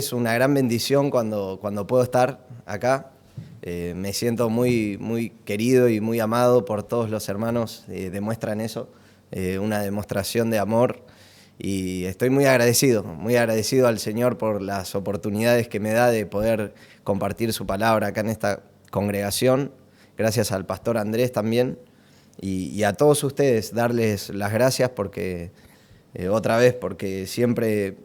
Es una gran bendición cuando puedo estar acá. Me siento muy querido y muy amado por todos los hermanos. Demuestran eso, una demostración de amor. Y estoy muy agradecido al Señor por las oportunidades que me da de poder compartir su palabra acá en esta congregación. Gracias al pastor Andrés también. Y a todos ustedes darles las gracias porque porque siempre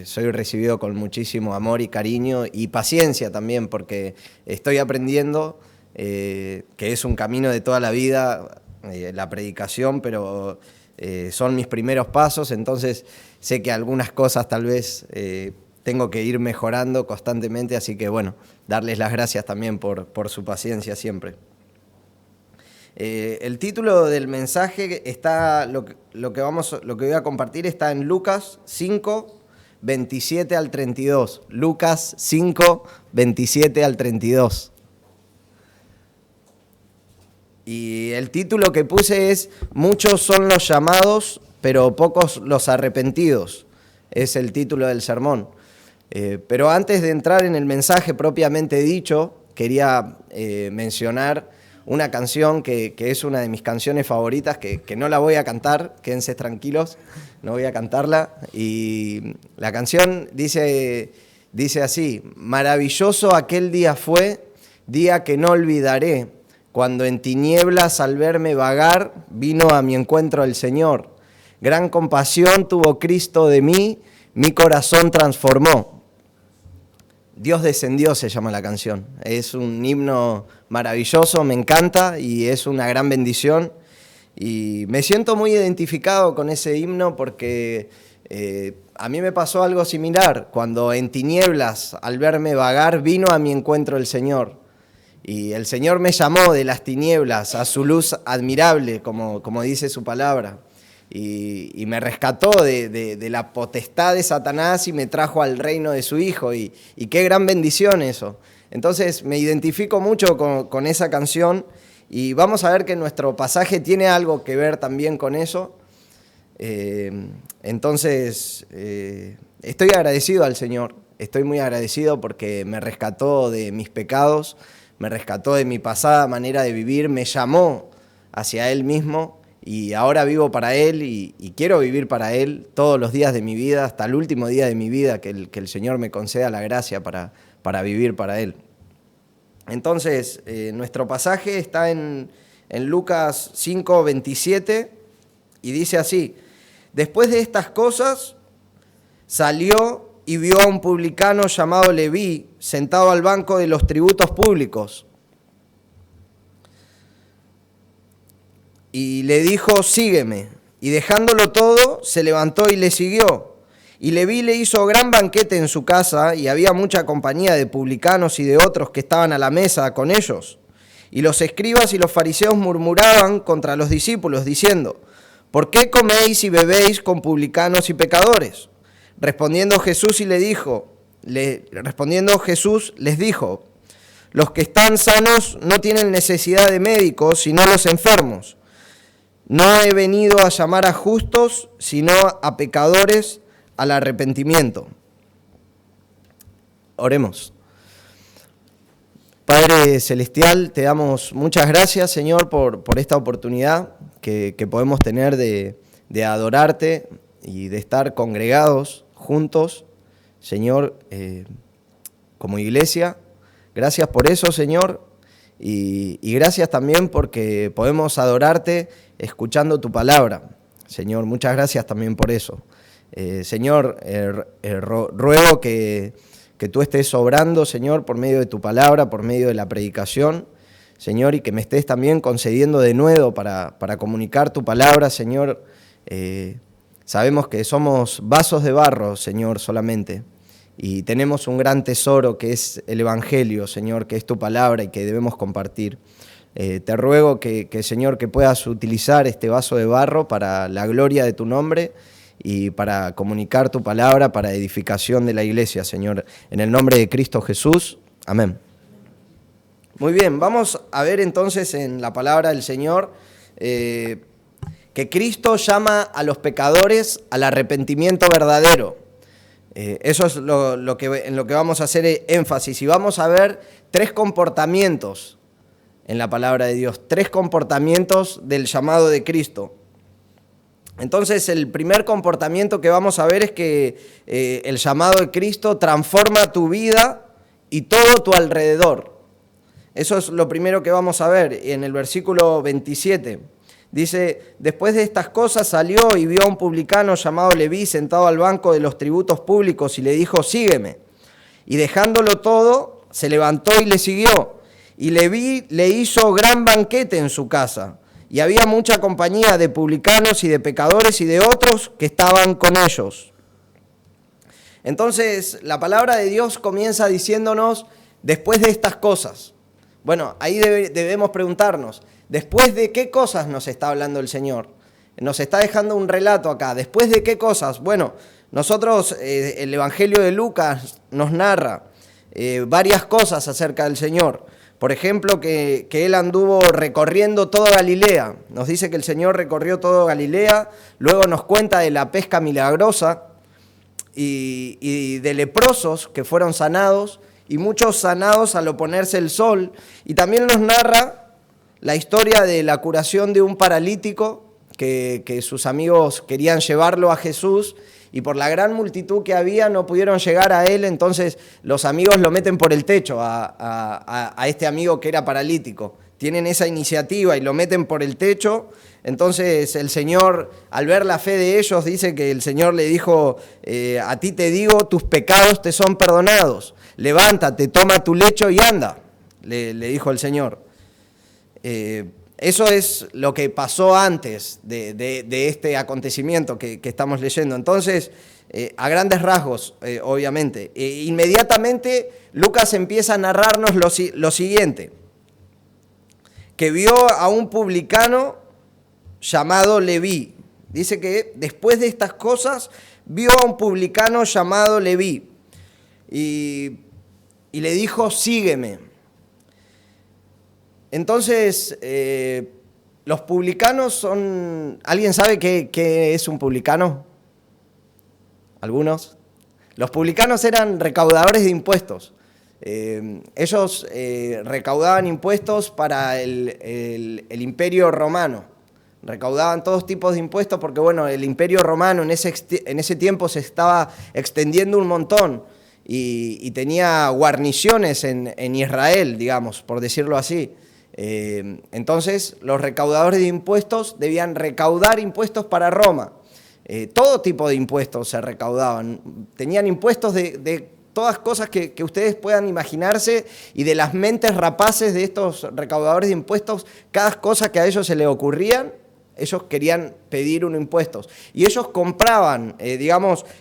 soy recibido con muchísimo amor y cariño y paciencia también, porque estoy aprendiendo que es un camino de toda la vida, la predicación, pero son mis primeros pasos, entonces sé que algunas cosas tal vez tengo que ir mejorando constantemente, así que bueno, darles las gracias también por su paciencia siempre. El título del mensaje está, lo que voy a compartir está en Lucas 5, 27 al 32. Lucas 5, 27 al 32. Y el título que puse es "Muchos son los llamados, pero pocos los arrepentidos". Es el título del sermón. Pero antes de entrar en el mensaje propiamente dicho, quería mencionar una canción que es una de mis canciones favoritas, que no la voy a cantar, quédense tranquilos, no voy a cantarla. Y la canción dice así: "Maravilloso aquel día fue, día que no olvidaré, cuando en tinieblas al verme vagar, vino a mi encuentro el Señor. Gran compasión tuvo Cristo de mí, mi corazón transformó". Dios descendió se llama la canción. Es un himno maravilloso, me encanta y es una gran bendición. Y me siento muy identificado con ese himno porque a mí me pasó algo similar. Cuando en tinieblas, al verme vagar, vino a mi encuentro el Señor. Y el Señor me llamó de las tinieblas a su luz admirable, como dice su palabra. Y me rescató de la potestad de Satanás y me trajo al reino de su Hijo. Y qué gran bendición eso. Entonces me identifico mucho con esa canción y vamos a ver que nuestro pasaje tiene algo que ver también con eso. Entonces estoy agradecido al Señor, estoy muy agradecido porque me rescató de mis pecados, me rescató de mi pasada manera de vivir, me llamó hacia Él mismo. Y ahora vivo para Él y quiero vivir para Él todos los días de mi vida, hasta el último día de mi vida, que el Señor me conceda la gracia para vivir para Él. Entonces, nuestro pasaje está en Lucas 5, 27 y dice así: "Después de estas cosas, salió y vio a un publicano llamado Leví sentado al banco de los tributos públicos. Y le dijo: sígueme. Y dejándolo todo, se levantó y le siguió. Y Leví le hizo gran banquete en su casa, y había mucha compañía de publicanos y de otros que estaban a la mesa con ellos. Y los escribas y los fariseos murmuraban contra los discípulos, diciendo: ¿por qué coméis y bebéis con publicanos y pecadores? Respondiendo Jesús les dijo: los que están sanos no tienen necesidad de médicos, sino los enfermos. No he venido a llamar a justos, sino a pecadores al arrepentimiento". Oremos. Padre Celestial, te damos muchas gracias, Señor, por esta oportunidad que podemos tener de adorarte y de estar congregados juntos, Señor, como iglesia. Gracias por eso, Señor, y gracias también porque podemos adorarte escuchando tu palabra. Señor, muchas gracias también por eso. Señor, ruego que tú estés obrando, Señor, por medio de tu palabra, por medio de la predicación, Señor, y que me estés también concediendo de nuevo para comunicar tu palabra, Señor. Sabemos que somos vasos de barro, Señor, solamente, y tenemos un gran tesoro que es el Evangelio, Señor, que es tu palabra y que debemos compartir. Te ruego que, Señor, que puedas utilizar este vaso de barro para la gloria de tu nombre y para comunicar tu palabra, para edificación de la iglesia, Señor. En el nombre de Cristo Jesús. Amén. Muy bien, vamos a ver entonces en la palabra del Señor que Cristo llama a los pecadores al arrepentimiento verdadero. Eso es en lo que vamos a hacer énfasis. Y vamos a ver 3 comportamientos en la palabra de Dios, 3 comportamientos del llamado de Cristo. Entonces, el primer comportamiento que vamos a ver es que el llamado de Cristo transforma tu vida y todo tu alrededor. Eso es lo primero que vamos a ver en el versículo 27. Dice, después de estas cosas salió y vio a un publicano llamado Leví sentado al banco de los tributos públicos y le dijo, sígueme. Y dejándolo todo, se levantó y le siguió. Y Leví le hizo gran banquete en su casa. Y había mucha compañía de publicanos y de pecadores y de otros que estaban con ellos. Entonces, la palabra de Dios comienza diciéndonos, después de estas cosas. Bueno, ahí debemos preguntarnos, ¿después de qué cosas nos está hablando el Señor? Nos está dejando un relato acá. ¿Después de qué cosas? Bueno, nosotros, el Evangelio de Lucas nos narra varias cosas acerca del Señor. Por ejemplo, que Él anduvo recorriendo toda Galilea. Nos dice que el Señor recorrió toda Galilea. Luego nos cuenta de la pesca milagrosa y de leprosos que fueron sanados. Y muchos sanados al oponerse el sol. Y también nos narra la historia de la curación de un paralítico que sus amigos querían llevarlo a Jesús y por la gran multitud que había no pudieron llegar a él, entonces los amigos lo meten por el techo a este amigo que era paralítico. Tienen esa iniciativa y lo meten por el techo. Entonces el Señor, al ver la fe de ellos, dice que el Señor le dijo, a ti te digo, tus pecados te son perdonados. Levántate, toma tu lecho y anda, le dijo el Señor. Eso es lo que pasó antes de este acontecimiento que estamos leyendo. Entonces, a grandes rasgos, obviamente. Inmediatamente Lucas empieza a narrarnos lo siguiente. Que vio a un publicano llamado Leví. Dice que después de estas cosas vio a un publicano llamado Leví y le dijo, sígueme. Entonces, los publicanos son... ¿Alguien sabe qué es un publicano? ¿Algunos? Los publicanos eran recaudadores de impuestos. Ellos recaudaban impuestos para el Imperio Romano. Recaudaban todos tipos de impuestos porque, bueno, el Imperio Romano en ese tiempo se estaba extendiendo un montón y tenía guarniciones en Israel, digamos, por decirlo así. Entonces, los recaudadores de impuestos debían recaudar impuestos para Roma. Todo tipo de impuestos se recaudaban. Tenían impuestos de todas cosas que ustedes puedan imaginarse y de las mentes rapaces de estos recaudadores de impuestos, cada cosa que a ellos se les ocurrían, ellos querían pedir unos impuestos. Y ellos compraban,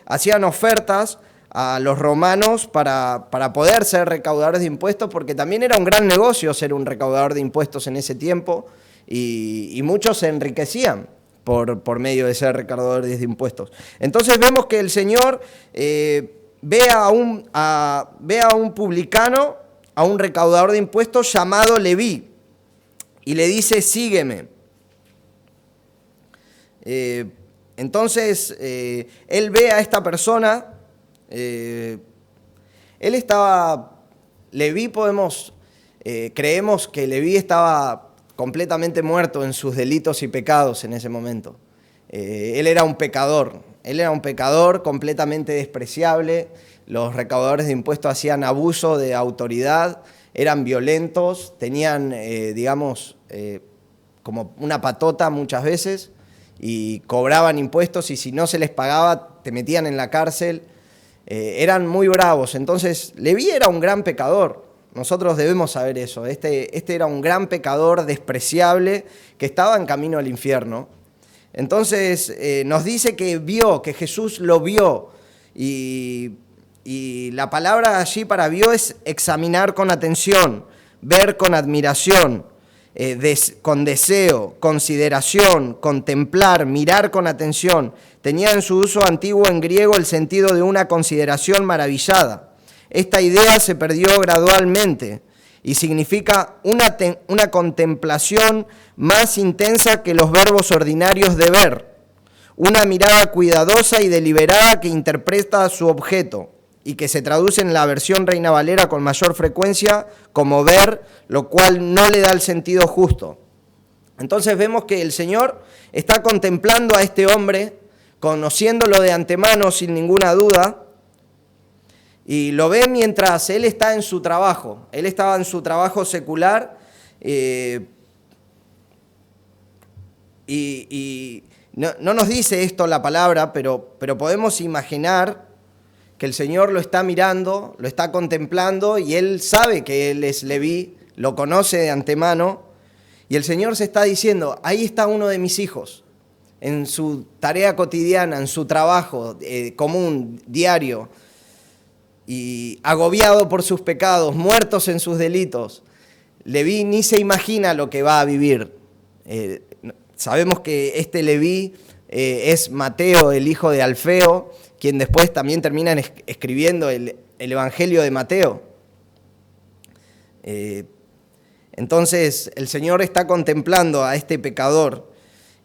hacían ofertas a los romanos para poder ser recaudadores de impuestos, porque también era un gran negocio ser un recaudador de impuestos en ese tiempo, y muchos se enriquecían por medio de ser recaudadores de impuestos. Entonces vemos que el Señor ve a un publicano, a un recaudador de impuestos llamado Leví, y le dice, sígueme. Entonces, él ve a esta persona. Leví creemos que Leví estaba completamente muerto en sus delitos y pecados en ese momento. Él era un pecador completamente despreciable. Los recaudadores de impuestos hacían abuso de autoridad, eran violentos, tenían, como una patota muchas veces, y cobraban impuestos y si no se les pagaba te metían en la cárcel. Eran muy bravos. Entonces, Leví era un gran pecador. Nosotros debemos saber eso. Este era un gran pecador despreciable que estaba en camino al infierno. Entonces, nos dice que Jesús lo vio. Y la palabra allí para vio es examinar con atención, ver con admiración, con deseo, consideración, contemplar, mirar con atención. Tenía en su uso antiguo en griego el sentido de una consideración maravillada. Esta idea se perdió gradualmente y significa una contemplación más intensa que los verbos ordinarios de ver, una mirada cuidadosa y deliberada que interpreta su objeto y que se traduce en la versión Reina Valera con mayor frecuencia como ver, lo cual no le da el sentido justo. Entonces vemos que el Señor está contemplando a este hombre, conociéndolo de antemano sin ninguna duda, y lo ve mientras él está en su trabajo. Él estaba en su trabajo secular y no nos dice esto la palabra, pero podemos imaginar que el Señor lo está mirando, lo está contemplando y él sabe que él es Leví, lo conoce de antemano y el Señor se está diciendo, ahí está uno de mis hijos, en su tarea cotidiana, en su trabajo común, diario, y agobiado por sus pecados, muertos en sus delitos. Leví ni se imagina lo que va a vivir. Sabemos que este Leví es Mateo, el hijo de Alfeo, quien después también termina escribiendo el Evangelio de Mateo. Entonces el Señor está contemplando a este pecador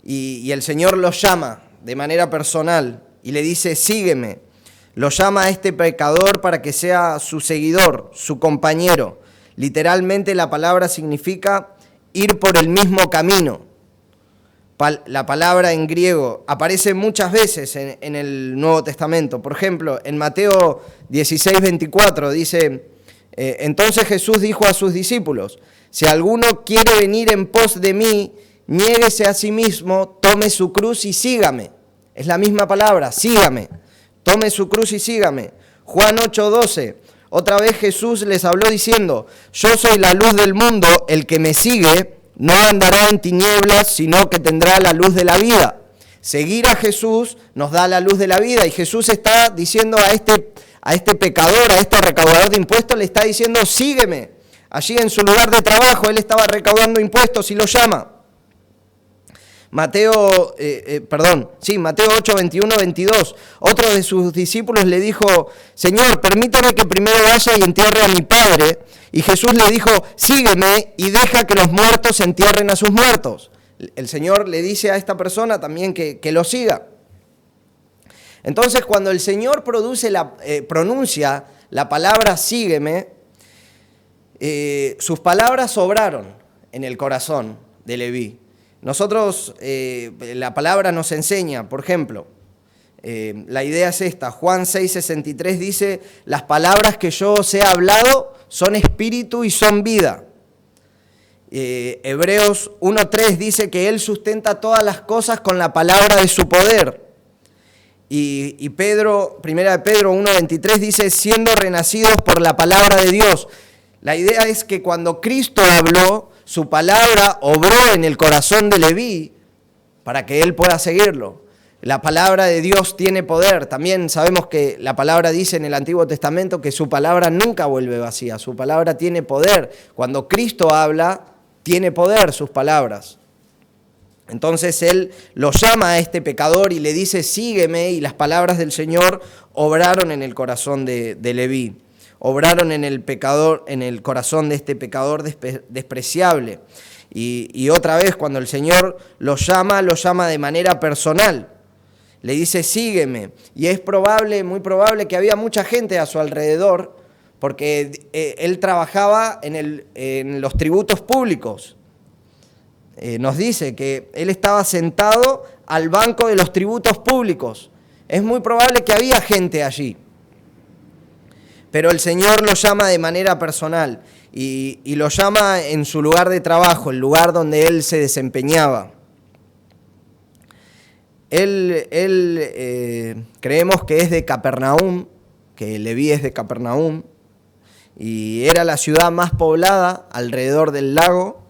y el Señor lo llama de manera personal y le dice, sígueme. Lo llama a este pecador para que sea su seguidor, su compañero. Literalmente la palabra significa ir por el mismo camino. La palabra en griego aparece muchas veces en el Nuevo Testamento. Por ejemplo, en Mateo 16:24 dice, entonces Jesús dijo a sus discípulos, si alguno quiere venir en pos de mí, niéguese a sí mismo, tome su cruz y sígame. Es la misma palabra, sígame. Tome su cruz y sígame. Juan 8:12. Otra vez Jesús les habló diciendo, yo soy la luz del mundo, el que me sigue no andará en tinieblas, sino que tendrá la luz de la vida. Seguir a Jesús nos da la luz de la vida y Jesús está diciendo a este pecador, a este recaudador de impuestos, le está diciendo, sígueme. Allí en su lugar de trabajo, él estaba recaudando impuestos y lo llama. Mateo 8, 21, 22. Otro de sus discípulos le dijo, Señor, permítame que primero vaya y entierre a mi padre. Y Jesús le dijo, sígueme y deja que los muertos entierren a sus muertos. El Señor le dice a esta persona también que lo siga. Entonces, cuando el Señor pronuncia la palabra sígueme, sus palabras obraron en el corazón de Leví. Nosotros, la palabra nos enseña, por ejemplo, la idea es esta, Juan 6:63 dice, las palabras que yo os he hablado son espíritu y son vida. Hebreos 1:3 dice que Él sustenta todas las cosas con la palabra de su poder. Y Primera de Pedro 1:23 dice, siendo renacidos por la palabra de Dios. La idea es que cuando Cristo habló, su palabra obró en el corazón de Leví para que él pueda seguirlo. La palabra de Dios tiene poder. También sabemos que la palabra dice en el Antiguo Testamento que su palabra nunca vuelve vacía. Su palabra tiene poder. Cuando Cristo habla, tiene poder sus palabras. Entonces él lo llama a este pecador y le dice, sígueme, y las palabras del Señor obraron en el corazón de Leví. Obraron en el corazón de este pecador despreciable. Y otra vez, cuando el Señor lo llama de manera personal. Le dice, sígueme. Y es muy probable que había mucha gente a su alrededor, porque él trabajaba en los tributos públicos. Nos dice que él estaba sentado al banco de los tributos públicos. Es muy probable que había gente allí. Pero el Señor lo llama de manera personal y lo llama en su lugar de trabajo, el lugar donde él se desempeñaba. Creemos que es de Capernaum, que Leví es de Capernaum, y era la ciudad más poblada alrededor del lago,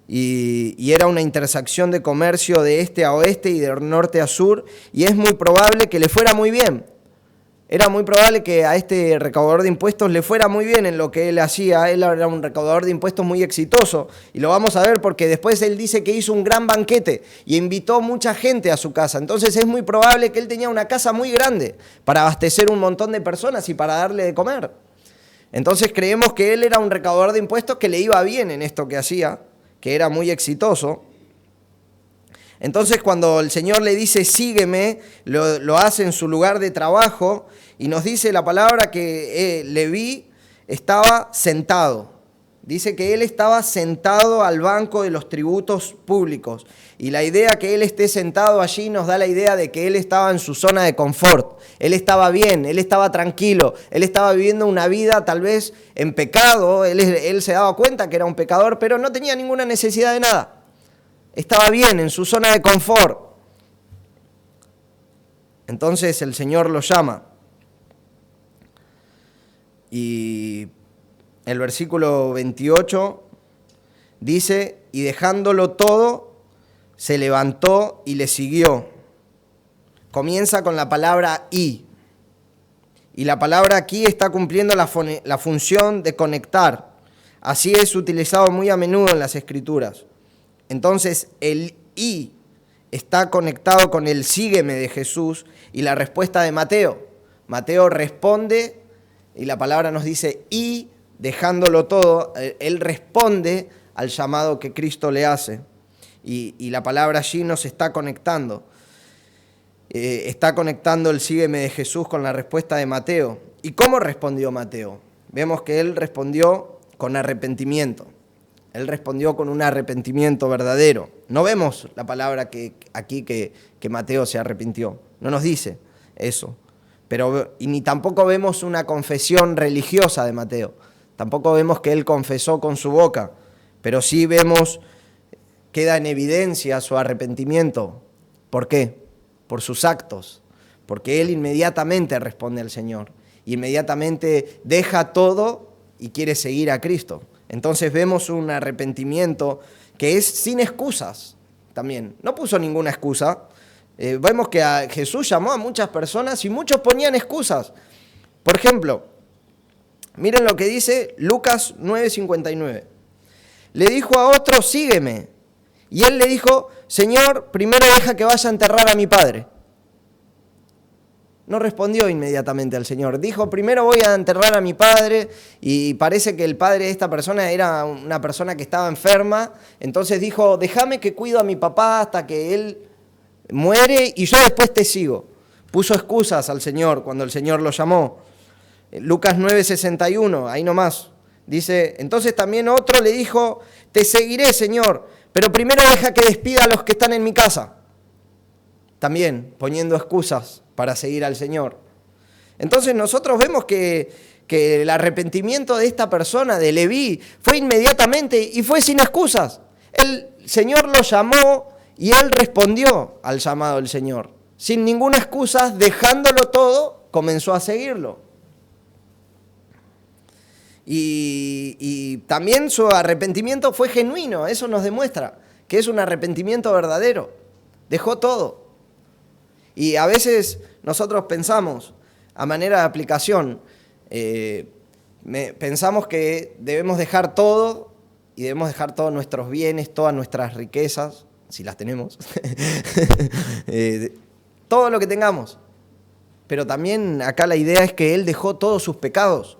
y era una intersección de comercio de este a oeste y de norte a sur, y es muy probable que le fuera muy bien. Era muy probable que a este recaudador de impuestos le fuera muy bien en lo que él hacía. Él era un recaudador de impuestos muy exitoso. Y lo vamos a ver porque después él dice que hizo un gran banquete y invitó mucha gente a su casa. Entonces es muy probable que él tenía una casa muy grande para abastecer un montón de personas y para darle de comer. Entonces creemos que él era un recaudador de impuestos que le iba bien en esto que hacía, que era muy exitoso. Entonces cuando el Señor le dice sígueme, lo hace en su lugar de trabajo y nos dice la palabra que Leví estaba sentado. Dice que él estaba sentado al banco de los tributos públicos. Y la idea que él esté sentado allí nos da la idea de que él estaba en su zona de confort. Él estaba bien, él estaba tranquilo, él estaba viviendo una vida tal vez en pecado. Él se daba cuenta que era un pecador, pero no tenía ninguna necesidad de nada. Estaba bien en su zona de confort. Entonces el Señor lo llama. Y el versículo 28 dice, y dejándolo todo, se levantó y le siguió. Comienza con la palabra y. Y la palabra aquí está cumpliendo la función de conectar. Así es utilizado muy a menudo en las Escrituras. Entonces, el y está conectado con el sígueme de Jesús y la respuesta de Mateo. Mateo responde y la palabra nos dice y, dejándolo todo, él responde al llamado que Cristo le hace. Y la palabra allí nos está conectando. Está conectando el sígueme de Jesús con la respuesta de Mateo. ¿Y cómo respondió Mateo? Vemos que él respondió con arrepentimiento. Él respondió con un arrepentimiento verdadero. No vemos la palabra aquí que Mateo se arrepintió. No nos dice eso. Y ni tampoco vemos una confesión religiosa de Mateo. Tampoco vemos que él confesó con su boca. Pero sí vemos, queda en evidencia su arrepentimiento. ¿Por qué? Por sus actos. Porque él inmediatamente responde al Señor. Inmediatamente deja todo y quiere seguir a Cristo. Entonces vemos un arrepentimiento que es sin excusas también. No puso ninguna excusa. Vemos que a Jesús llamó a muchas personas y muchos ponían excusas. Por ejemplo, miren lo que dice Lucas 9:59. Le dijo a otro, sígueme. Y él le dijo, Señor, primero deja que vaya a enterrar a mi padre. No respondió inmediatamente al Señor. Dijo, primero voy a enterrar a mi padre, y parece que el padre de esta persona era una persona que estaba enferma. Entonces dijo, déjame que cuido a mi papá hasta que él muere y yo después te sigo. Puso excusas al Señor cuando el Señor lo llamó. Lucas 9:61, ahí nomás. Dice, entonces también otro le dijo, te seguiré, Señor, pero primero deja que despida a los que están en mi casa. También poniendo excusas para seguir al Señor. Entonces nosotros vemos que el arrepentimiento de esta persona, de Leví, fue inmediatamente y fue sin excusas. El Señor lo llamó y él respondió al llamado del Señor. Sin ninguna excusa, dejándolo todo, comenzó a seguirlo. Y también su arrepentimiento fue genuino. Eso nos demuestra que es un arrepentimiento verdadero. Dejó todo. Y a veces nosotros pensamos, a manera de aplicación, pensamos que debemos dejar todo y debemos dejar todos nuestros bienes, todas nuestras riquezas, si las tenemos, todo lo que tengamos. Pero también acá la idea es que él dejó todos sus pecados,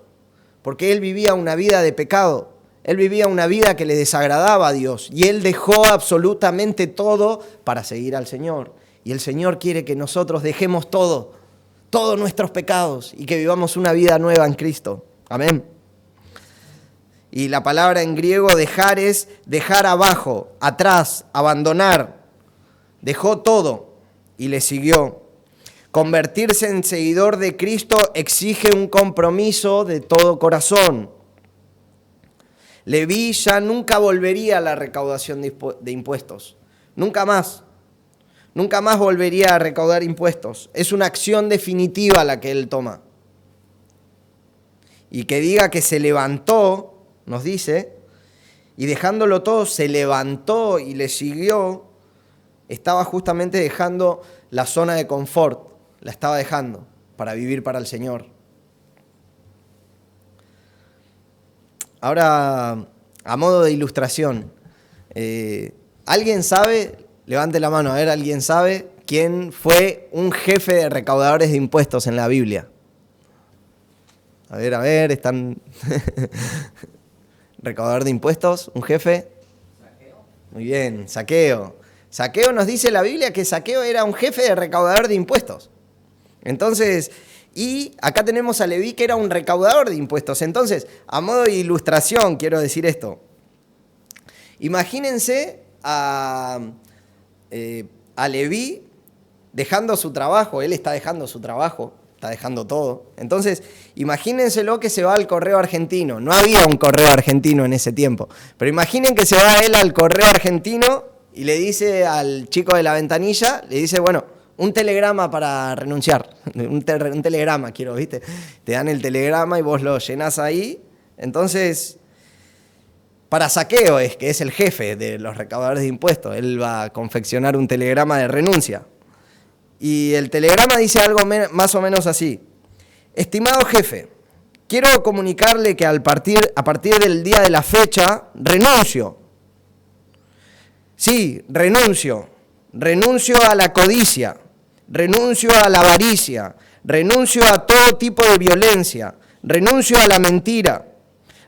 porque él vivía una vida de pecado, él vivía una vida que le desagradaba a Dios y él dejó absolutamente todo para seguir al Señor. Y el Señor quiere que nosotros dejemos todo, todos nuestros pecados y que vivamos una vida nueva en Cristo. Amén. Y la palabra en griego dejar es dejar abajo, atrás, abandonar. Dejó todo y le siguió. Convertirse en seguidor de Cristo exige un compromiso de todo corazón. Leví ya nunca volvería a la recaudación de impuestos. Nunca más. Nunca más volvería a recaudar impuestos. Es una acción definitiva la que él toma. Y que diga que se levantó, nos dice, y dejándolo todo, se levantó y le siguió, estaba justamente dejando la zona de confort, la estaba dejando para vivir para el Señor. Ahora, a modo de ilustración, ¿alguien sabe? Levante la mano, a ver, ¿alguien sabe quién fue un jefe de recaudadores de impuestos en la Biblia? A ver, están... ¿Recaudador de impuestos? ¿Un jefe? Saqueo. Muy bien, Saqueo. Zaqueo, nos dice la Biblia que Zaqueo era un jefe de recaudador de impuestos. Entonces, y acá tenemos a Leví que era un recaudador de impuestos. Entonces, a modo de ilustración, quiero decir esto. Imagínense a Leví dejando su trabajo. Él está dejando su trabajo, está dejando todo. Entonces, imagínenselo que se va al correo argentino. No había un correo argentino en ese tiempo. Pero imaginen que se va él al correo argentino y le dice al chico de la ventanilla, le dice, bueno, un telegrama para renunciar. Un telegrama quiero, ¿viste? Te dan el telegrama y vos lo llenás ahí. Entonces, para Zaqueo que es el jefe de los recaudadores de impuestos. Él va a confeccionar un telegrama de renuncia. Y el telegrama dice algo más o menos así. Estimado jefe, quiero comunicarle que a partir del día de la fecha, renuncio. Sí, renuncio. Renuncio a la codicia. Renuncio a la avaricia. Renuncio a todo tipo de violencia. Renuncio a la mentira.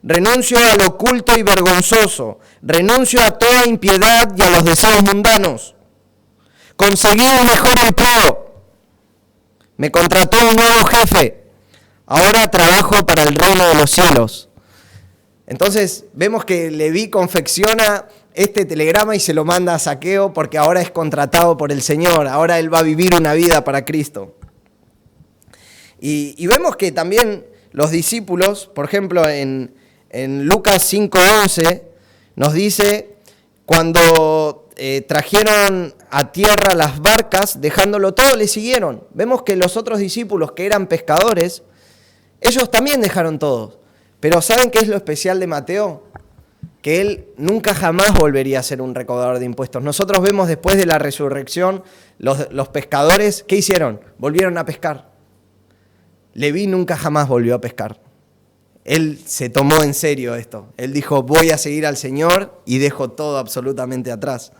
Renuncio a lo oculto y vergonzoso. Renuncio a toda impiedad y a los deseos mundanos. Conseguí un mejor empleo. Me contrató un nuevo jefe. Ahora trabajo para el reino de los cielos. Entonces vemos que Leví confecciona este telegrama y se lo manda a Zaqueo porque ahora es contratado por el Señor. Ahora él va a vivir una vida para Cristo. Y vemos que también los discípulos, por ejemplo, en Lucas 5:11, nos dice, cuando trajeron a tierra las barcas, dejándolo todo, le siguieron. Vemos que los otros discípulos que eran pescadores, ellos también dejaron todo. Pero ¿saben qué es lo especial de Mateo? Que él nunca jamás volvería a ser un recaudador de impuestos. Nosotros vemos después de la resurrección, los pescadores, ¿qué hicieron? Volvieron a pescar. Leví nunca jamás volvió a pescar. Él se tomó en serio esto. Él dijo, voy a seguir al Señor y dejo todo absolutamente atrás.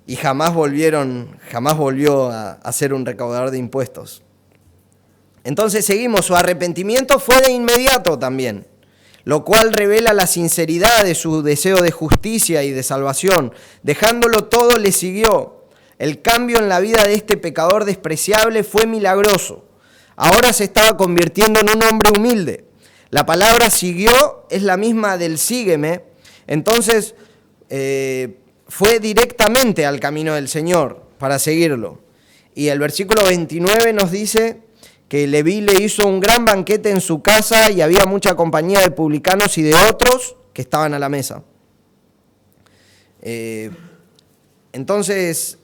Y jamás volvió a ser un recaudador de impuestos. Entonces seguimos, su arrepentimiento fue de inmediato también, lo cual revela la sinceridad de su deseo de justicia y de salvación. Dejándolo todo, le siguió. El cambio en la vida de este pecador despreciable fue milagroso. Ahora se estaba convirtiendo en un hombre humilde. La palabra siguió es la misma del sígueme. Entonces fue directamente al camino del Señor para seguirlo. Y el versículo 29 nos dice que Leví le hizo un gran banquete en su casa y había mucha compañía de publicanos y de otros que estaban a la mesa. Entonces,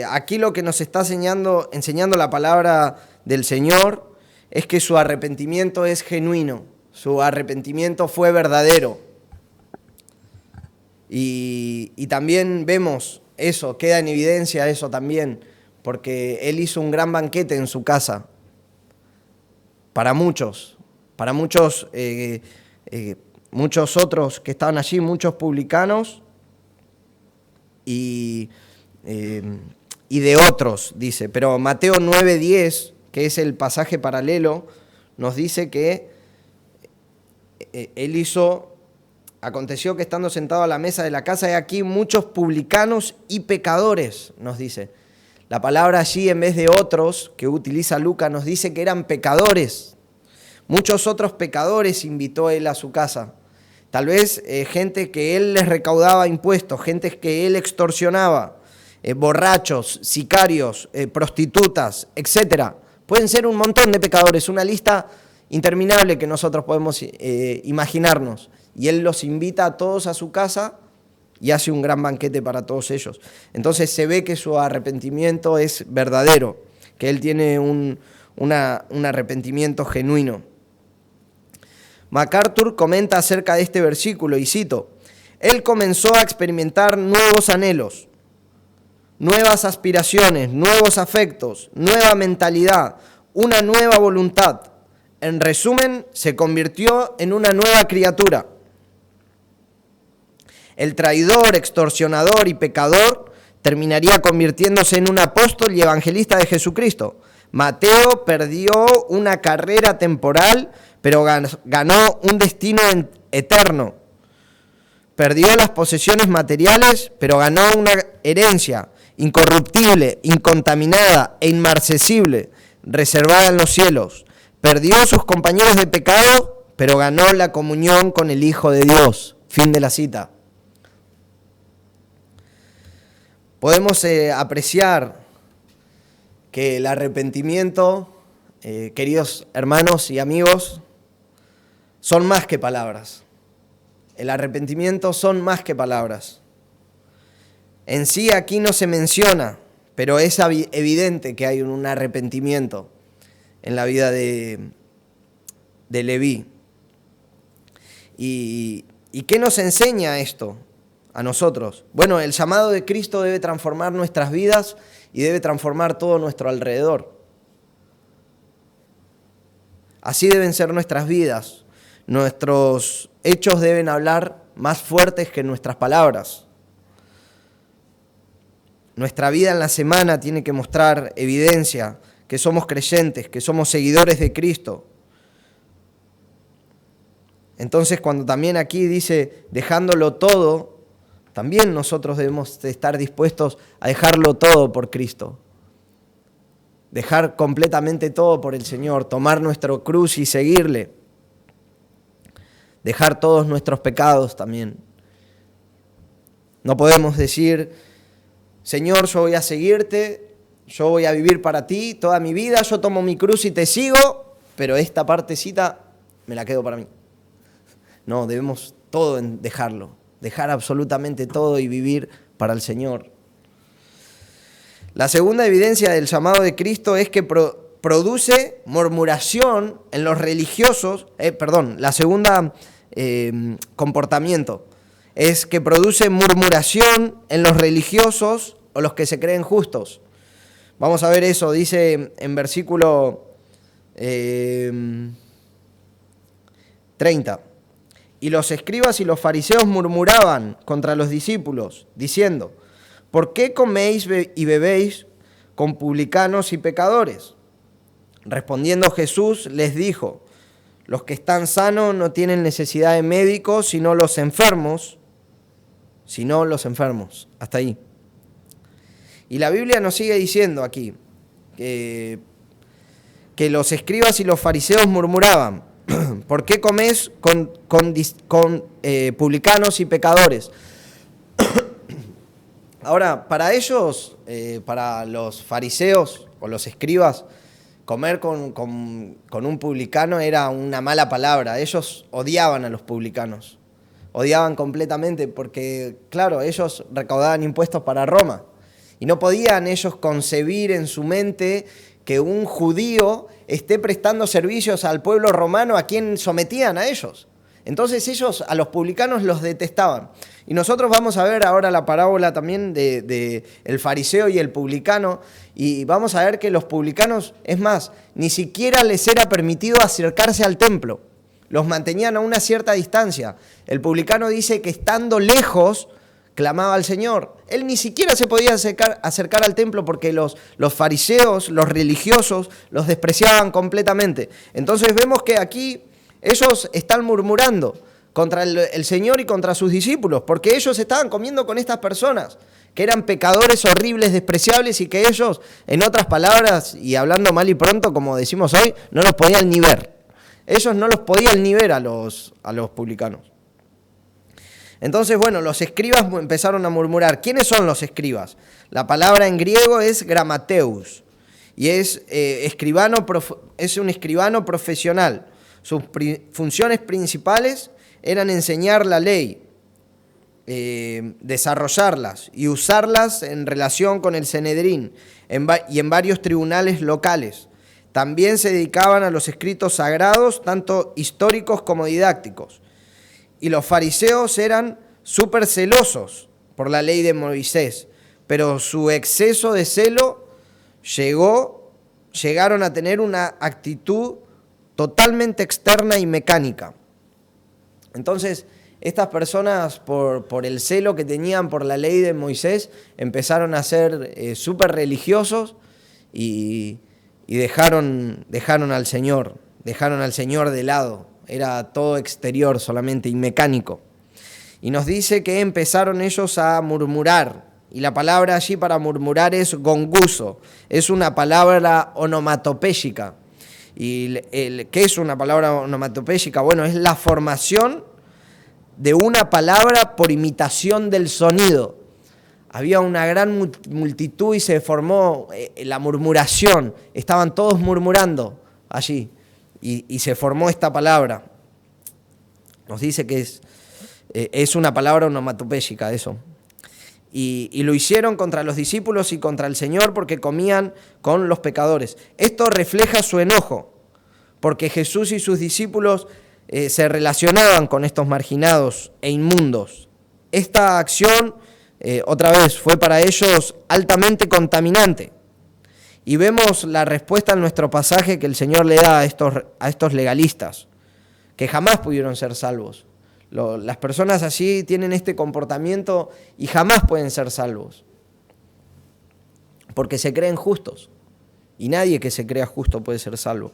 aquí lo que nos está enseñando la palabra del Señor es que su arrepentimiento es genuino, su arrepentimiento fue verdadero. Y también vemos eso, queda en evidencia eso también, porque él hizo un gran banquete en su casa. Para muchos otros que estaban allí, muchos publicanos y de otros, dice. Pero Mateo 9:10, que es el pasaje paralelo, nos dice que aconteció que estando sentado a la mesa de la casa, he aquí muchos publicanos y pecadores, nos dice. La palabra allí, en vez de otros, que utiliza Lucas, nos dice que eran pecadores. Muchos otros pecadores invitó él a su casa. Tal vez gente que él les recaudaba impuestos, gente que él extorsionaba, borrachos, sicarios, prostitutas, etc. Pueden ser un montón de pecadores, una lista interminable que nosotros podemos imaginarnos. Y él los invita a todos a su casa y hace un gran banquete para todos ellos. Entonces se ve que su arrepentimiento es verdadero, que él tiene un arrepentimiento genuino. MacArthur comenta acerca de este versículo, y cito, él comenzó a experimentar nuevos anhelos, nuevas aspiraciones, nuevos afectos, nueva mentalidad, una nueva voluntad. En resumen, se convirtió en una nueva criatura. El traidor, extorsionador y pecador terminaría convirtiéndose en un apóstol y evangelista de Jesucristo. Mateo perdió una carrera temporal, pero ganó un destino eterno. perdió las posesiones materiales, pero ganó una herencia incorruptible, incontaminada e inmarcesible, reservada en los cielos. Perdió a sus compañeros de pecado, pero ganó la comunión con el Hijo de Dios. Fin de la cita. Podemos apreciar que el arrepentimiento, queridos hermanos y amigos, son más que palabras. El arrepentimiento son más que palabras. En sí aquí no se menciona, pero es evidente que hay un arrepentimiento en la vida de Leví. ¿Y qué nos enseña esto a nosotros? Bueno, el llamado de Cristo debe transformar nuestras vidas y debe transformar todo nuestro alrededor. Así deben ser nuestras vidas. Nuestros hechos deben hablar más fuertes que nuestras palabras. Nuestra vida en la semana tiene que mostrar evidencia que somos creyentes, que somos seguidores de Cristo. Entonces, cuando también aquí dice dejándolo todo, también nosotros debemos estar dispuestos a dejarlo todo por Cristo. Dejar completamente todo por el Señor, tomar nuestro cruz y seguirle. Dejar todos nuestros pecados también. No podemos decir, Señor, yo voy a seguirte, yo voy a vivir para ti toda mi vida, yo tomo mi cruz y te sigo, pero esta partecita me la quedo para mí. No, debemos todo dejarlo, dejar absolutamente todo y vivir para el Señor. La segunda evidencia del llamado de Cristo es que produce murmuración en los religiosos, la segunda comportamiento es que produce murmuración en los religiosos o los que se creen justos. Vamos a ver eso, dice en versículo 30. Y los escribas y los fariseos murmuraban contra los discípulos, diciendo, ¿por qué coméis y bebéis con publicanos y pecadores? Respondiendo Jesús les dijo, los que están sanos no tienen necesidad de médicos, sino los enfermos. Hasta ahí. Y la Biblia nos sigue diciendo aquí que los escribas y los fariseos murmuraban, ¿por qué coméis con publicanos y pecadores? Ahora, para ellos, para los fariseos o los escribas, comer con un publicano era una mala palabra. Ellos odiaban a los publicanos. Odiaban completamente porque, claro, ellos recaudaban impuestos para Roma. Y no podían ellos concebir en su mente que un judío esté prestando servicios al pueblo romano a quien sometían a ellos. Entonces ellos a los publicanos los detestaban. Y nosotros vamos a ver ahora la parábola también de el fariseo y el publicano, y vamos a ver que los publicanos, es más, ni siquiera les era permitido acercarse al templo. Los mantenían a una cierta distancia. El publicano dice que estando lejos clamaba al Señor. Él ni siquiera se podía acercar al templo porque los fariseos, los religiosos, los despreciaban completamente. Entonces vemos que aquí ellos están murmurando contra el Señor y contra sus discípulos, porque ellos estaban comiendo con estas personas, que eran pecadores horribles, despreciables, y que ellos, en otras palabras, y hablando mal y pronto, como decimos hoy, no los podían ni ver. Ellos no los podían ni ver a los publicanos. Entonces, bueno, los escribas empezaron a murmurar. ¿Quiénes son los escribas? La palabra en griego es gramateus, y es un escribano profesional. Sus funciones principales eran enseñar la ley, desarrollarlas y usarlas en relación con el Sanedrín y en varios tribunales locales. También se dedicaban a los escritos sagrados, tanto históricos como didácticos. Y los fariseos eran súper celosos por la ley de Moisés, pero su exceso de celo llegaron a tener una actitud totalmente externa y mecánica. Entonces, estas personas, por el celo que tenían por la ley de Moisés, empezaron a ser súper religiosos y dejaron al Señor de lado. Era todo exterior solamente y mecánico. Y nos dice que empezaron ellos a murmurar. Y la palabra allí para murmurar es gonguso. Es una palabra onomatopéyica. ¿Y qué es una palabra onomatopéyica? Bueno, es la formación de una palabra por imitación del sonido. Había una gran multitud y se formó la murmuración. Estaban todos murmurando allí. Y se formó esta palabra. Nos dice que es una palabra onomatopéyica eso. Y lo hicieron contra los discípulos y contra el Señor porque comían con los pecadores. Esto refleja su enojo, porque Jesús y sus discípulos se relacionaban con estos marginados e inmundos. Esta acción, otra vez, fue para ellos altamente contaminante. Y vemos la respuesta en nuestro pasaje que el Señor le da a estos legalistas, que jamás pudieron ser salvos. Las personas así tienen este comportamiento y jamás pueden ser salvos, porque se creen justos, y nadie que se crea justo puede ser salvo.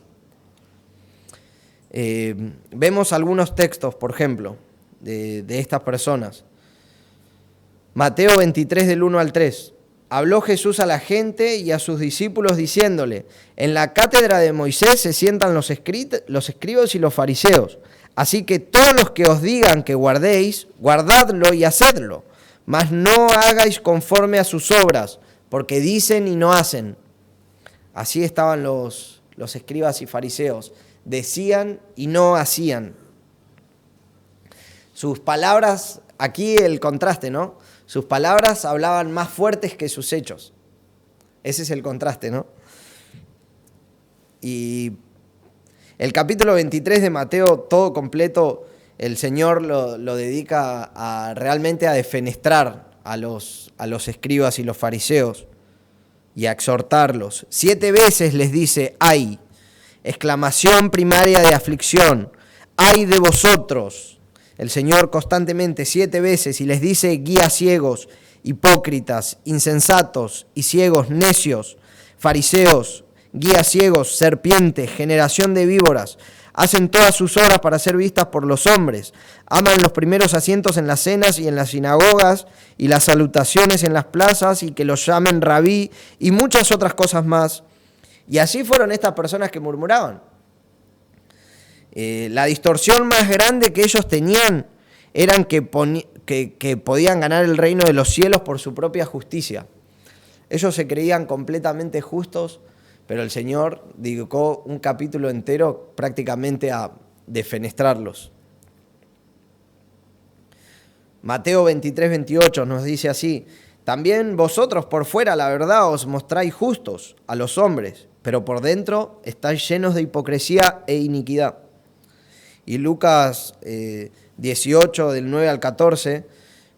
Vemos algunos textos, por ejemplo, de estas personas. Mateo 23, del 1 al 3. Habló Jesús a la gente y a sus discípulos diciéndole: en la cátedra de Moisés se sientan los escribas y los fariseos. Así que todos los que os digan que guardéis, guardadlo y hacedlo, mas no hagáis conforme a sus obras, porque dicen y no hacen. Así estaban los escribas y fariseos, decían y no hacían. Sus palabras, aquí el contraste, ¿no? Sus palabras hablaban más fuertes que sus hechos. Ese es el contraste, ¿no? Y el capítulo 23 de Mateo, todo completo, el Señor lo dedica realmente a defenestrar a los escribas y los fariseos y a exhortarlos. 7 veces les dice: ¡ay! Exclamación primaria de aflicción. ¡Ay de vosotros! El Señor constantemente 7 veces y les dice: guías ciegos, hipócritas, insensatos y ciegos, necios, fariseos, guías ciegos, serpientes, generación de víboras, hacen todas sus obras para ser vistas por los hombres, aman los primeros asientos en las cenas y en las sinagogas y las salutaciones en las plazas y que los llamen rabí y muchas otras cosas más. Y así fueron estas personas que murmuraban. La distorsión más grande que ellos tenían eran que podían ganar el reino de los cielos por su propia justicia. Ellos se creían completamente justos, pero el Señor dedicó un capítulo entero prácticamente a defenestrarlos. Mateo 23, 28 nos dice así: también vosotros por fuera, la verdad, os mostráis justos a los hombres, pero por dentro estáis llenos de hipocresía e iniquidad. Y Lucas 18, del 9 al 14,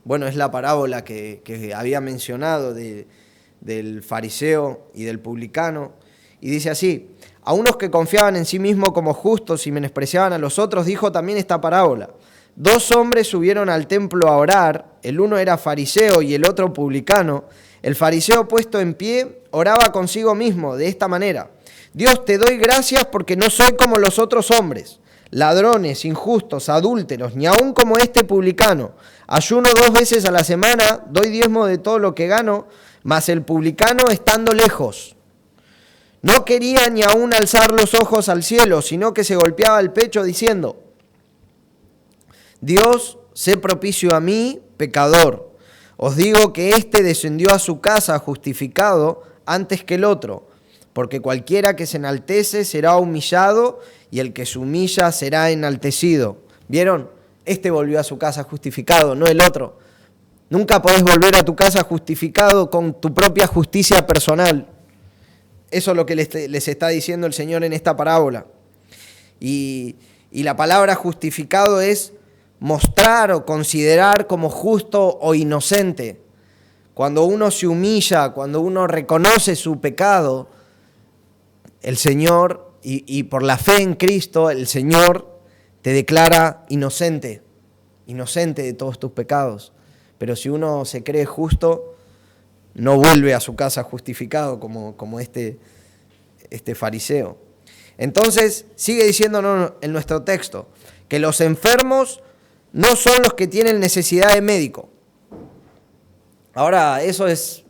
bueno, es la parábola que había mencionado del fariseo y del publicano. Y dice así: a unos que confiaban en sí mismos como justos y menospreciaban a los otros, dijo también esta parábola. 2 hombres subieron al templo a orar, el uno era fariseo y el otro publicano. El fariseo, puesto en pie, oraba consigo mismo de esta manera: Dios, te doy gracias porque no soy como los otros hombres, ladrones, injustos, adúlteros, ni aun como este publicano. Ayuno 2 veces a la semana, doy diezmo de todo lo que gano, mas el publicano, estando lejos, no quería ni aun alzar los ojos al cielo, sino que se golpeaba el pecho diciendo: Dios, sé propicio a mí, pecador. Os digo que éste descendió a su casa justificado antes que el otro, porque cualquiera que se enaltece será humillado, y el que se humilla será enaltecido. ¿Vieron? Este volvió a su casa justificado, no el otro. Nunca podés volver a tu casa justificado con tu propia justicia personal. Eso es lo que les está diciendo el Señor en esta parábola. Y la palabra justificado es mostrar o considerar como justo o inocente. Cuando uno se humilla, cuando uno reconoce su pecado, el Señor, y por la fe en Cristo, el Señor te declara inocente de todos tus pecados. Pero si uno se cree justo, no vuelve a su casa justificado como este fariseo. Entonces, sigue diciéndonos en nuestro texto que los enfermos no son los que tienen necesidad de médico. Ahora, eso es,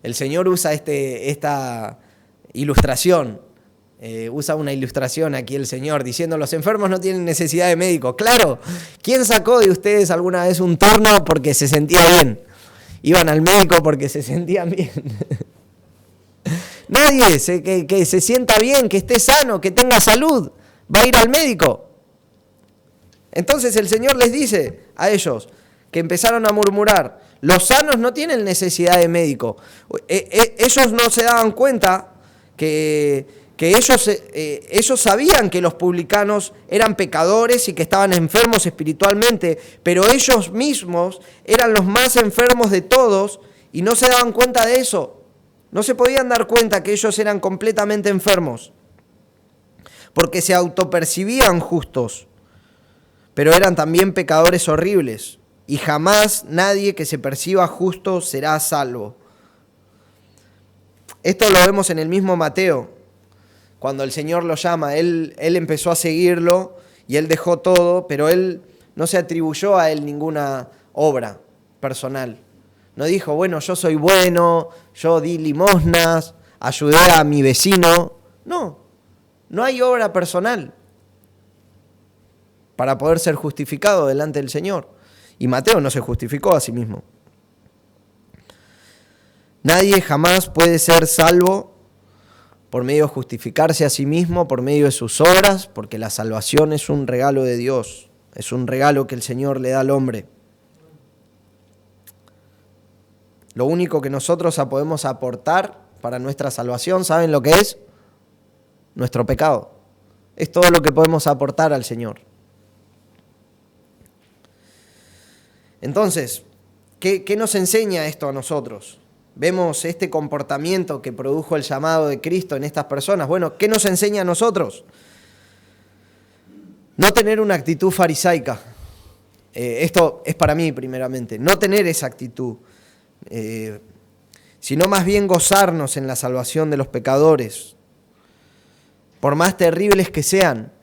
el Señor usa esta ilustración, usa una ilustración aquí el Señor, diciendo, los enfermos no tienen necesidad de médico. Claro, ¿quién sacó de ustedes alguna vez un turno porque se sentía bien? Iban al médico porque se sentían bien. Nadie que se sienta bien, que esté sano, que tenga salud, va a ir al médico. Entonces el Señor les dice a ellos que empezaron a murmurar, los sanos no tienen necesidad de médico. Ellos no se daban cuenta que ellos sabían que los publicanos eran pecadores y que estaban enfermos espiritualmente, pero ellos mismos eran los más enfermos de todos y no se daban cuenta de eso. No se podían dar cuenta que ellos eran completamente enfermos, porque se autopercibían justos, pero eran también pecadores horribles, y jamás nadie que se perciba justo será salvo. Esto lo vemos en el mismo Mateo, cuando el Señor lo llama. Él empezó a seguirlo y él dejó todo, pero él no se atribuyó a él ninguna obra personal. No dijo, bueno, yo soy bueno, yo di limosnas, ayudé a mi vecino. No hay obra personal para poder ser justificado delante del Señor. Y Mateo no se justificó a sí mismo. Nadie jamás puede ser salvo por medio de justificarse a sí mismo, por medio de sus obras, porque la salvación es un regalo de Dios, es un regalo que el Señor le da al hombre. Lo único que nosotros podemos aportar para nuestra salvación, ¿saben lo que es? Nuestro pecado. Es todo lo que podemos aportar al Señor. Entonces, ¿qué nos enseña esto a nosotros? Vemos este comportamiento que produjo el llamado de Cristo en estas personas. Bueno, ¿qué nos enseña a nosotros? No tener una actitud farisaica. Esto es para mí primeramente. No tener esa actitud, sino más bien gozarnos en la salvación de los pecadores. Por más terribles que sean,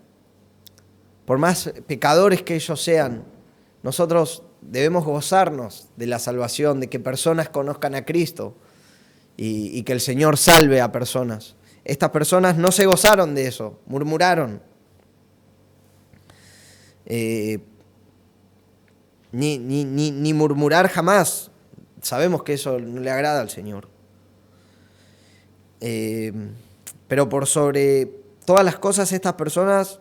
por más pecadores que ellos sean, nosotros debemos gozarnos de la salvación, de que personas conozcan a Cristo y que el Señor salve a personas. Estas personas no se gozaron de eso, murmuraron. Ni murmurar jamás. Sabemos que eso no le agrada al Señor. Pero por sobre todas las cosas, estas personas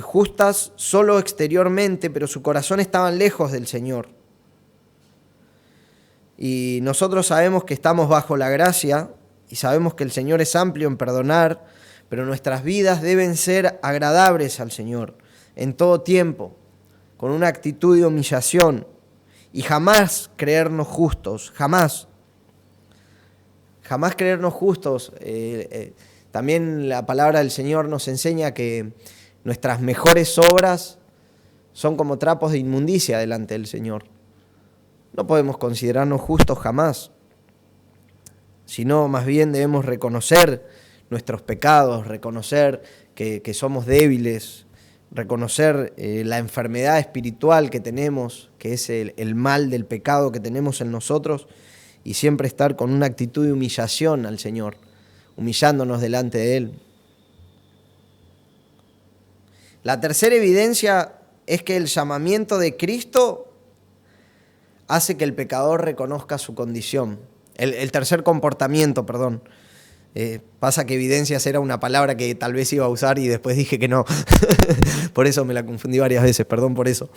justas solo exteriormente, pero su corazón estaban lejos del Señor. Y nosotros sabemos que estamos bajo la gracia y sabemos que el Señor es amplio en perdonar, pero nuestras vidas deben ser agradables al Señor en todo tiempo, con una actitud de humillación y jamás creernos justos, jamás creernos justos. También la palabra del Señor nos enseña que nuestras mejores obras son como trapos de inmundicia delante del Señor. No podemos considerarnos justos jamás, sino más bien debemos reconocer nuestros pecados, reconocer que somos débiles, reconocer la enfermedad espiritual que tenemos, que es el mal del pecado que tenemos en nosotros, y siempre estar con una actitud de humillación al Señor, humillándonos delante de Él. La tercera evidencia es que el llamamiento de Cristo hace que el pecador reconozca su condición. El tercer comportamiento, perdón. Pasa que evidencias era una palabra que tal vez iba a usar y después dije que no. Por eso me la confundí varias veces, perdón por eso.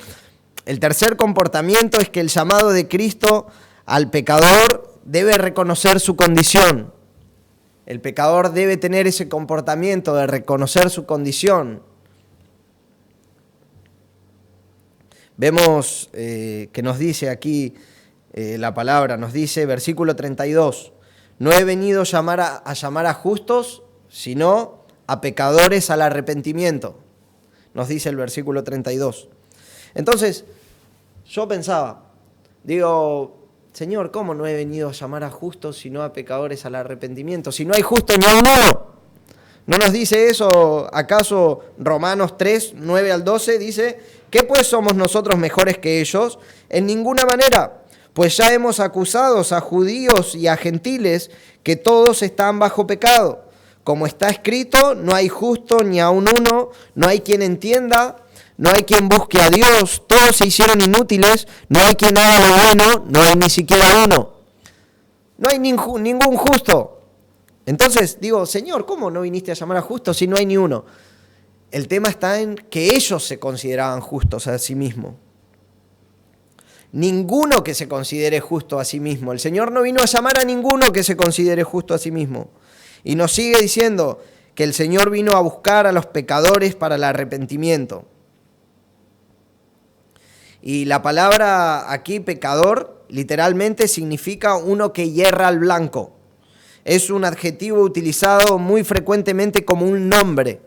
El tercer comportamiento es que el llamado de Cristo al pecador debe reconocer su condición. El pecador debe tener ese comportamiento de reconocer su condición. Vemos que nos dice aquí la palabra, nos dice, versículo 32, no he venido a llamar a justos, sino a pecadores al arrepentimiento, nos dice el versículo 32. Entonces, yo pensaba, digo, Señor, ¿cómo no he venido a llamar a justos, sino a pecadores al arrepentimiento? Si no hay justo ni a uno, ¿No nos dice eso acaso Romanos 3, 9 al 12? Dice, ¿qué pues somos nosotros mejores que ellos? En ninguna manera, pues ya hemos acusado a judíos y a gentiles que todos están bajo pecado. Como está escrito, no hay justo ni aun uno, no hay quien entienda, no hay quien busque a Dios, todos se hicieron inútiles, no hay quien haga lo bueno, no hay ni siquiera uno. No hay ningún justo. Entonces digo, Señor, ¿cómo no viniste a llamar a justos si no hay ni uno? El tema está en que ellos se consideraban justos a sí mismos. Ninguno que se considere justo a sí mismo. El Señor no vino a llamar a ninguno que se considere justo a sí mismo. Y nos sigue diciendo que el Señor vino a buscar a los pecadores para el arrepentimiento. Y la palabra aquí, pecador, literalmente significa uno que hierra al blanco. Es un adjetivo utilizado muy frecuentemente como un nombre.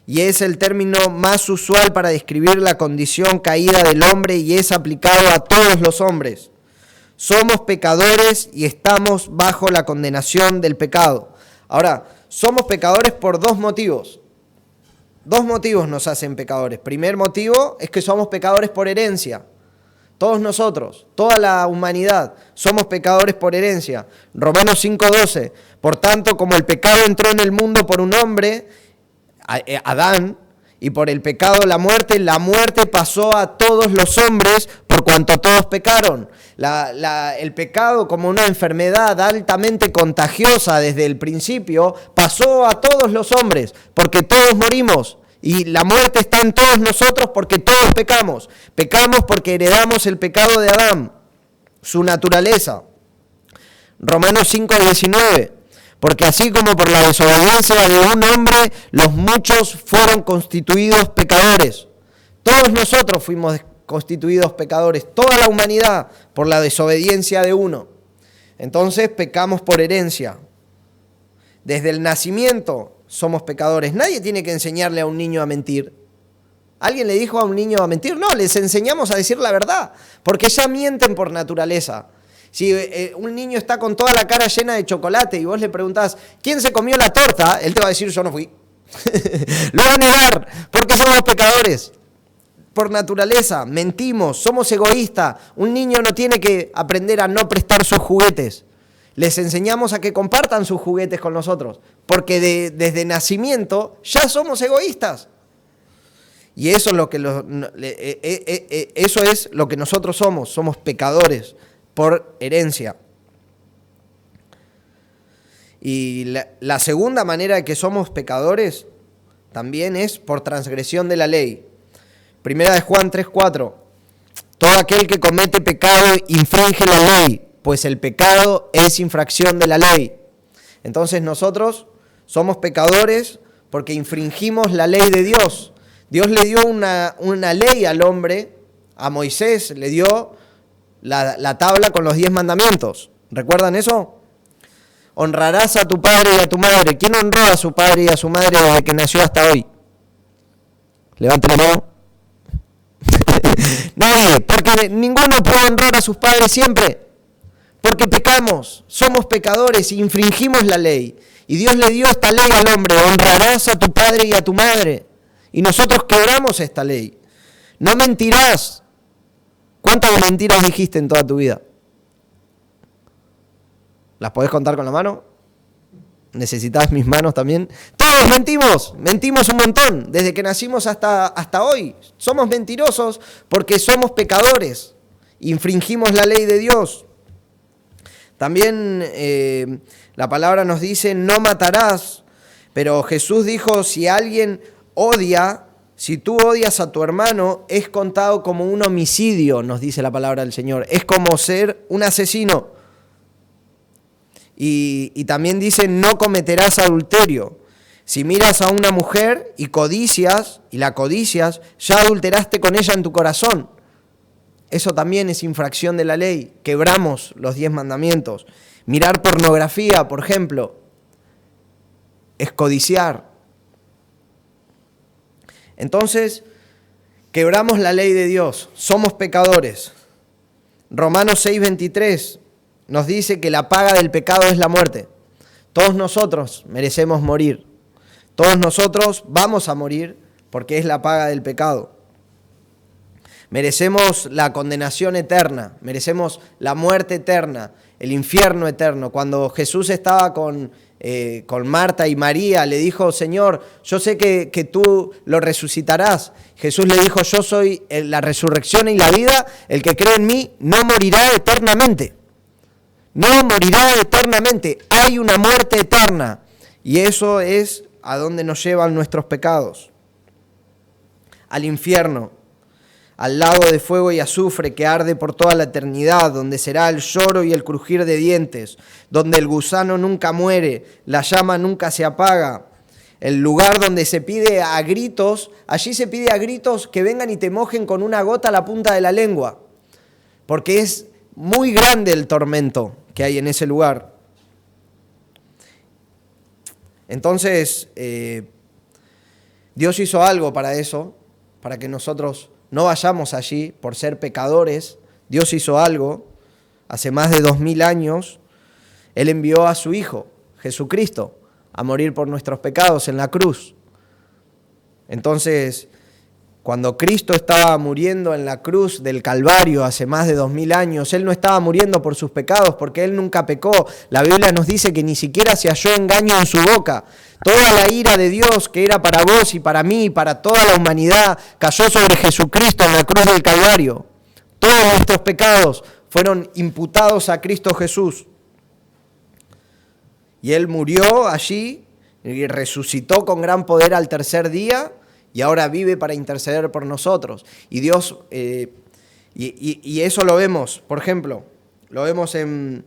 Y es el término más usual para describir la condición caída del hombre y es aplicado a todos los hombres. Somos pecadores y estamos bajo la condenación del pecado. Ahora, somos pecadores por dos motivos. Dos motivos nos hacen pecadores. Primer motivo es que somos pecadores por herencia. Todos nosotros, toda la humanidad, somos pecadores por herencia. Romanos 5:12. Por tanto, como el pecado entró en el mundo por un hombre, Adán, y por el pecado la muerte pasó a todos los hombres por cuanto todos pecaron. El pecado, como una enfermedad altamente contagiosa desde el principio, pasó a todos los hombres porque todos morimos. Y la muerte está en todos nosotros porque todos pecamos. Pecamos porque heredamos el pecado de Adán, su naturaleza. Romanos 5:19. Porque así como por la desobediencia de un hombre, los muchos fueron constituidos pecadores. Todos nosotros fuimos constituidos pecadores, toda la humanidad, por la desobediencia de uno. Entonces pecamos por herencia. Desde el nacimiento somos pecadores. Nadie tiene que enseñarle a un niño a mentir. ¿Alguien le dijo a un niño a mentir? No, les enseñamos a decir la verdad, porque ya mienten por naturaleza. Si un niño está con toda la cara llena de chocolate y vos le preguntás, ¿quién se comió la torta? Él te va a decir, yo no fui. Lo va a negar, porque somos pecadores. Por naturaleza, mentimos, somos egoístas. Un niño no tiene que aprender a no prestar sus juguetes. Les enseñamos a que compartan sus juguetes con nosotros, porque desde nacimiento ya somos egoístas. Y eso es lo que nosotros somos pecadores por herencia. Y la segunda manera de que somos pecadores también es por transgresión de la ley. Primera de Juan 3:4. Todo aquel que comete pecado infringe la ley, pues el pecado es infracción de la ley. Entonces nosotros somos pecadores porque infringimos la ley de Dios. Dios le dio una ley al hombre, a Moisés le dio la tabla con los 10 mandamientos. ¿Recuerdan eso? Honrarás a tu padre y a tu madre. ¿Quién honró a su padre y a su madre desde que nació hasta hoy? Levante la mano. Nadie, porque ninguno puede honrar a sus padres siempre. Porque pecamos, somos pecadores y infringimos la ley. Y Dios le dio esta ley al hombre, honrarás a tu padre y a tu madre. Y nosotros quebramos esta ley. No mentirás. ¿Cuántas mentiras dijiste en toda tu vida? ¿Las podés contar con la mano? ¿Necesitas mis manos también? Todos mentimos un montón, desde que nacimos hasta hoy. Somos mentirosos porque somos pecadores, infringimos la ley de Dios. También la palabra nos dice, no matarás, pero Jesús dijo, si alguien odia, si tú odias a tu hermano, es contado como un homicidio, nos dice la palabra del Señor. Es como ser un asesino. Y también dice, no cometerás adulterio. Si miras a una mujer y la codicias, ya adulteraste con ella en tu corazón. Eso también es infracción de la ley. Quebramos los 10 mandamientos. Mirar pornografía, por ejemplo, es codiciar. Entonces, quebramos la ley de Dios, somos pecadores. Romanos 6:23 nos dice que la paga del pecado es la muerte. Todos nosotros merecemos morir. Todos nosotros vamos a morir porque es la paga del pecado. Merecemos la condenación eterna, merecemos la muerte eterna, el infierno eterno. Cuando Jesús estaba con Marta y María, le dijo: Señor, yo sé que tú lo resucitarás. Jesús le dijo: yo soy la resurrección y la vida, el que cree en mí no morirá eternamente. No morirá eternamente, hay una muerte eterna. Y eso es a donde nos llevan nuestros pecados. Al infierno, al lago de fuego y azufre que arde por toda la eternidad, donde será el lloro y el crujir de dientes, donde el gusano nunca muere, la llama nunca se apaga, el lugar donde se pide a gritos, allí se pide a gritos que vengan y te mojen con una gota a la punta de la lengua, porque es muy grande el tormento que hay en ese lugar. Entonces, Dios hizo algo para eso, para que nosotros no vayamos allí por ser pecadores. Dios hizo algo. Hace más de 2000 años, Él envió a su Hijo, Jesucristo, a morir por nuestros pecados en la cruz. Entonces, cuando Cristo estaba muriendo en la cruz del Calvario hace más de 2000 años, Él no estaba muriendo por sus pecados, porque Él nunca pecó. La Biblia nos dice que ni siquiera se halló engaño en su boca. Toda la ira de Dios que era para vos y para mí y para toda la humanidad cayó sobre Jesucristo en la cruz del Calvario. Todos nuestros pecados fueron imputados a Cristo Jesús. Y Él murió allí y resucitó con gran poder al tercer día y ahora vive para interceder por nosotros. Y Dios, y eso lo vemos, por ejemplo, lo vemos en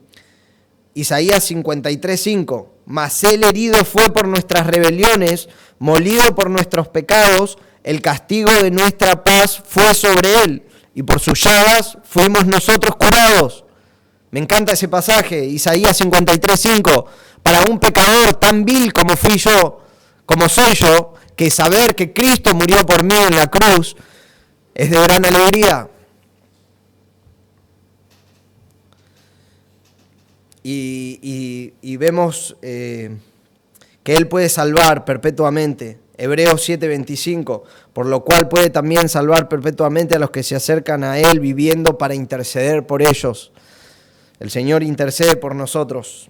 Isaías 53:5. Mas Él herido fue por nuestras rebeliones, molido por nuestros pecados, el castigo de nuestra paz fue sobre Él, y por sus llagas fuimos nosotros curados. Me encanta ese pasaje, Isaías 53:5. Para un pecador tan vil como fui yo, como soy yo, que saber que Cristo murió por mí en la cruz es de gran alegría. Y vemos que Él puede salvar perpetuamente. Hebreos 7:25, por lo cual puede también salvar perpetuamente a los que se acercan a Él, viviendo para interceder por ellos. El Señor intercede por nosotros.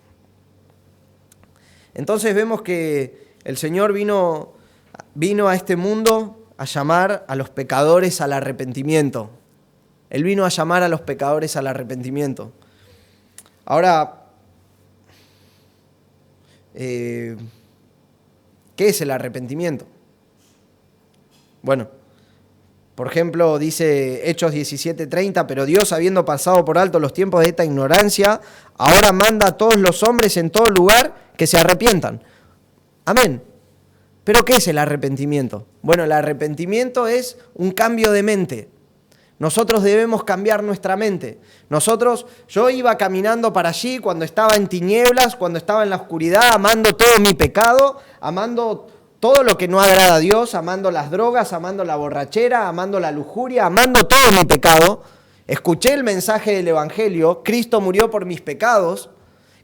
Entonces vemos que el Señor vino a este mundo a llamar a los pecadores al arrepentimiento. Él vino a llamar a los pecadores al arrepentimiento. Ahora, ¿qué es el arrepentimiento? Bueno, por ejemplo, dice Hechos 17:30, pero Dios, habiendo pasado por alto los tiempos de esta ignorancia, ahora manda a todos los hombres en todo lugar que se arrepientan. Amén. ¿Pero qué es el arrepentimiento? Bueno, el arrepentimiento es un cambio de mente. Nosotros debemos cambiar nuestra mente. Yo iba caminando para allí cuando estaba en tinieblas, cuando estaba en la oscuridad, amando todo mi pecado, amando todo lo que no agrada a Dios, amando las drogas, amando la borrachera, amando la lujuria, amando todo mi pecado. Escuché el mensaje del Evangelio, Cristo murió por mis pecados,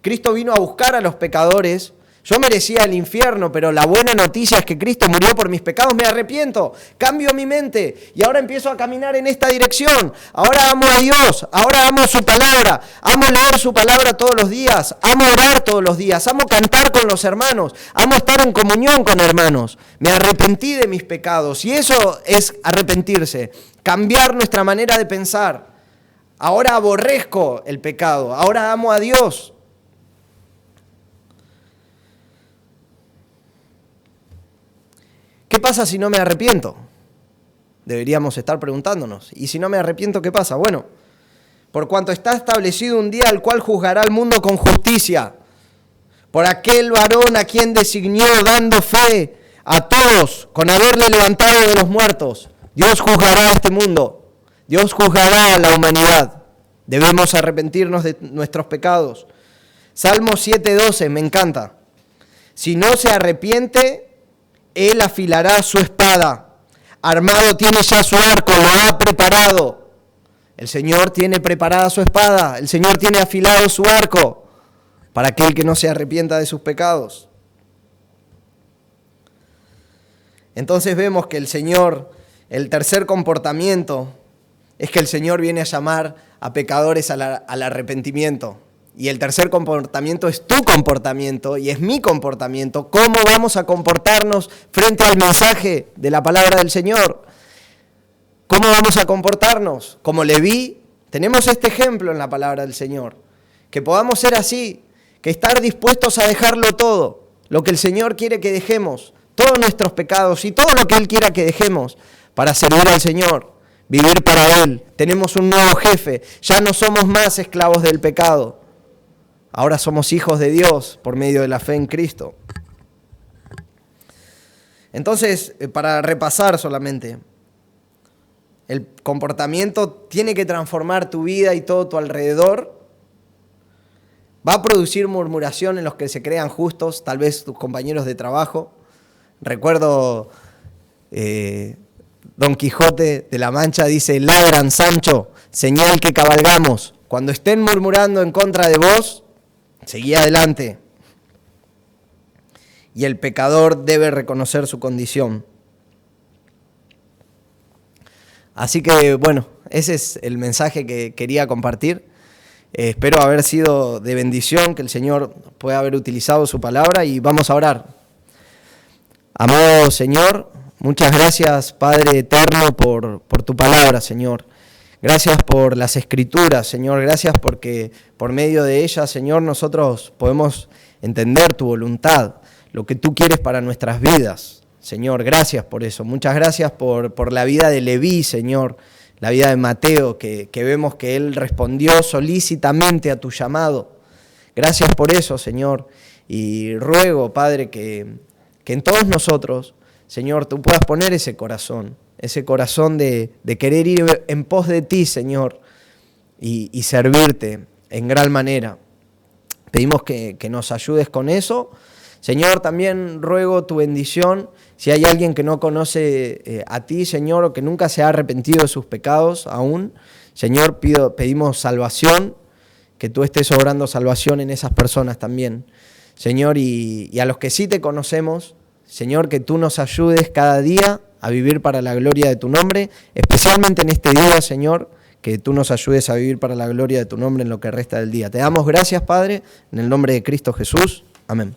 Cristo vino a buscar a los pecadores. Yo merecía el infierno, pero la buena noticia es que Cristo murió por mis pecados, me arrepiento, cambio mi mente y ahora empiezo a caminar en esta dirección. Ahora amo a Dios, ahora amo su palabra, amo leer su palabra todos los días, amo orar todos los días, amo cantar con los hermanos, amo estar en comunión con hermanos. Me arrepentí de mis pecados y eso es arrepentirse, cambiar nuestra manera de pensar. Ahora aborrezco el pecado, ahora amo a Dios. ¿Qué pasa si no me arrepiento? Deberíamos estar preguntándonos. ¿Y si no me arrepiento, qué pasa? Bueno, por cuanto está establecido un día al cual juzgará al mundo con justicia, por aquel varón a quien designó dando fe a todos con haberle levantado de los muertos. Dios juzgará a este mundo, Dios juzgará a la humanidad. Debemos arrepentirnos de nuestros pecados. Salmo 7:12, me encanta. Si no se arrepiente, Él afilará su espada. Armado tiene ya su arco, lo ha preparado. El Señor tiene preparada su espada. El Señor tiene afilado su arco para aquel que no se arrepienta de sus pecados. Entonces vemos que el Señor, el tercer comportamiento, es que el Señor viene a llamar a pecadores al arrepentimiento. Y el tercer comportamiento es tu comportamiento y es mi comportamiento. ¿Cómo vamos a comportarnos frente al mensaje de la palabra del Señor? ¿Cómo vamos a comportarnos? Como Leví, tenemos este ejemplo en la palabra del Señor. Que podamos ser así, que estar dispuestos a dejarlo todo, lo que el Señor quiere que dejemos, todos nuestros pecados y todo lo que Él quiera que dejemos para servir al Señor, vivir para Él. Tenemos un nuevo jefe, ya no somos más esclavos del pecado. Ahora somos hijos de Dios por medio de la fe en Cristo. Entonces, para repasar solamente, el comportamiento tiene que transformar tu vida y todo tu alrededor. Va a producir murmuración en los que se crean justos, tal vez tus compañeros de trabajo. Recuerdo Don Quijote de la Mancha dice: ladran, Sancho, señal que cabalgamos. Cuando estén murmurando en contra de vos, seguí adelante. Y el pecador debe reconocer su condición. Así que, bueno, ese es el mensaje que quería compartir. Espero haber sido de bendición, que el Señor pueda haber utilizado su palabra y vamos a orar. Amado Señor, muchas gracias, Padre eterno, por tu palabra, Señor. Gracias por las Escrituras, Señor. Gracias porque por medio de ellas, Señor, nosotros podemos entender tu voluntad, lo que tú quieres para nuestras vidas. Señor, gracias por eso. Muchas gracias por la vida de Leví, Señor, la vida de Mateo, que vemos que él respondió solícitamente a tu llamado. Gracias por eso, Señor. Y ruego, Padre, que en todos nosotros, Señor, tú puedas poner ese corazón de querer ir en pos de ti, Señor, y servirte en gran manera. Pedimos que nos ayudes con eso. Señor, también ruego tu bendición. Si hay alguien que no conoce a ti, Señor, o que nunca se ha arrepentido de sus pecados aún, Señor, pedimos salvación, que tú estés obrando salvación en esas personas también. Señor, y a los que sí te conocemos, Señor, que tú nos ayudes cada día a vivir para la gloria de tu nombre, especialmente en este día, Señor, que tú nos ayudes a vivir para la gloria de tu nombre en lo que resta del día. Te damos gracias, Padre, en el nombre de Cristo Jesús. Amén.